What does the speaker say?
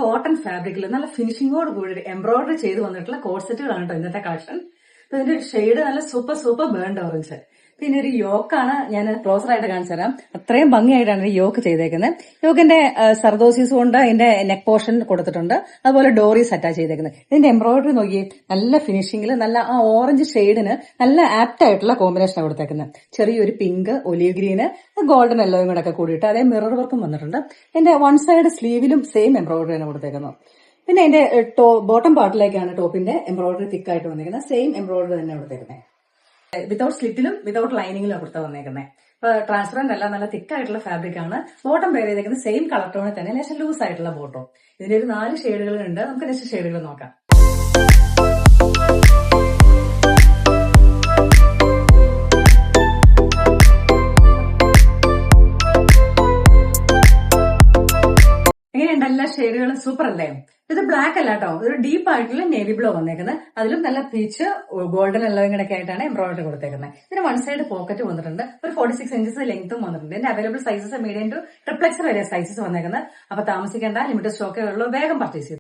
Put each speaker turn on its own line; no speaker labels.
Cotton ഫാബ്രിക്കിൽ നല്ല ഫിനിഷിങ്ങോട് കൂടി എംബ്രോയിഡറി ചെയ്ത് വന്നിട്ടുള്ള കോഡ് സെറ്റുകളാണ് കേട്ടോ ഇന്നത്തെ കളക്ഷൻ. അപ്പൊ ഇതിന്റെ ഒരു ഷെയ്ഡ് നല്ല സൂപ്പർ ബേൺഡ് ഓറഞ്ച്. പിന്നെ ഒരു യോക്കാണ് ഞാൻ ക്ലോസർ ആയിട്ട് കാണിച്ചു തരാം. അത്രയും ഭംഗിയായിട്ടാണ് ഈ യോക്ക് ചെയ്തേക്കുന്നത്. യോക്കിന്റെ സർദോസീസ് കൊണ്ട് അതിന്റെ നെക്ക് പോർഷൻ കൊടുത്തിട്ടുണ്ട്, അതുപോലെ ഡോറീസ് അറ്റാച്ച് ചെയ്തേക്കുന്നത്. ഇതിന്റെ എംബ്രോയിഡറി നോക്കി നല്ല ഫിനിഷിംഗിൽ നല്ല ആ ഓറഞ്ച് ഷെയ്ഡിന് നല്ല ആപ്റ്റ് ആയിട്ടുള്ള കോമ്പിനേഷനാണ് കൊടുത്തേക്കുന്നത്. ചെറിയൊരു പിങ്ക്, ഒലീവ് ഗ്രീന്, ഗോൾഡൻ യെല്ലോയും കൂടെ ഒക്കെ കൂടിയിട്ട് അതേ മിറർ വർക്കും വന്നിട്ടുണ്ട്. എന്റെ വൺ സൈഡ് സ്ലീവിലും സെയിം എംബ്രോയിഡറി ആണ് കൊടുത്തേക്കുന്നത്. പിന്നെ എന്റെ ബോട്ടം പാർട്ടിലേക്കാണ് ടോപ്പിന്റെ എംബ്രോയിഡറി തിക്കായിട്ട് വന്നിരിക്കുന്നത്. സെയിം എംബ്രോയിഡറി തന്നെ കൊടുത്തേക്കുന്നത്. വിതൗട്ട് സ്ലിറ്റിലും വിതൗട്ട് ലൈനിങ്ങിലും അപ്പുറത്ത് വന്നേക്കുന്നത്. ഇപ്പൊ ട്രാൻസ്പെറന്റ് അല്ല, നല്ല തിക്കായിട്ടുള്ള ഫാബ്രിക് ആണ്. ബോട്ടം പേര് ചെയ്തേക്കുന്നത് സെയിം കളർ ടോണിൽ തന്നെ, ലേശം ലൂസ് ആയിട്ടുള്ള ബോട്ടം. ഇതിന്റെ ഒരു 4 ഷെയ്ഡുകളുണ്ട്. നമുക്ക് നെക്സ്റ്റ് ഷെയ്ഡുകൾ നോക്കാം. എങ്ങനെയുണ്ട്? എല്ലാ ഷെയ്ഡുകളും സൂപ്പർ അല്ലേ? ഇത് ബ്ലാക്ക് അല്ല കേട്ടോ, ഇതൊരു ഡീപ്പ് ആയിട്ടുള്ള നേവി ബ്ലൂ വന്നേക്കുന്നത്. അതിലും നല്ല പീച്ച്, ഗോൾഡൻ എല്ലോയും കൂടെ ആയിട്ടാണ് എംബ്രോയിഡറി കൊടുത്തേക്കുന്നത്. ഇതിന് വൺ സൈഡ് പോക്കറ്റ് വന്നിട്ടുണ്ട്. ഒരു 46 ഇഞ്ചസ് ലെങ്ത്തും വന്നിട്ടുണ്ട്. ഇതിന്റെ available sizes medium to triple X വരെ സൈസസ് വന്നേക്കുന്നത്. അപ്പൊ താമസിക്കേണ്ട, ലിമിറ്റഡ് സ്റ്റോക്കേ ഉള്ളൂ. വേഗം പർച്ചേസ് ചെയ്തു.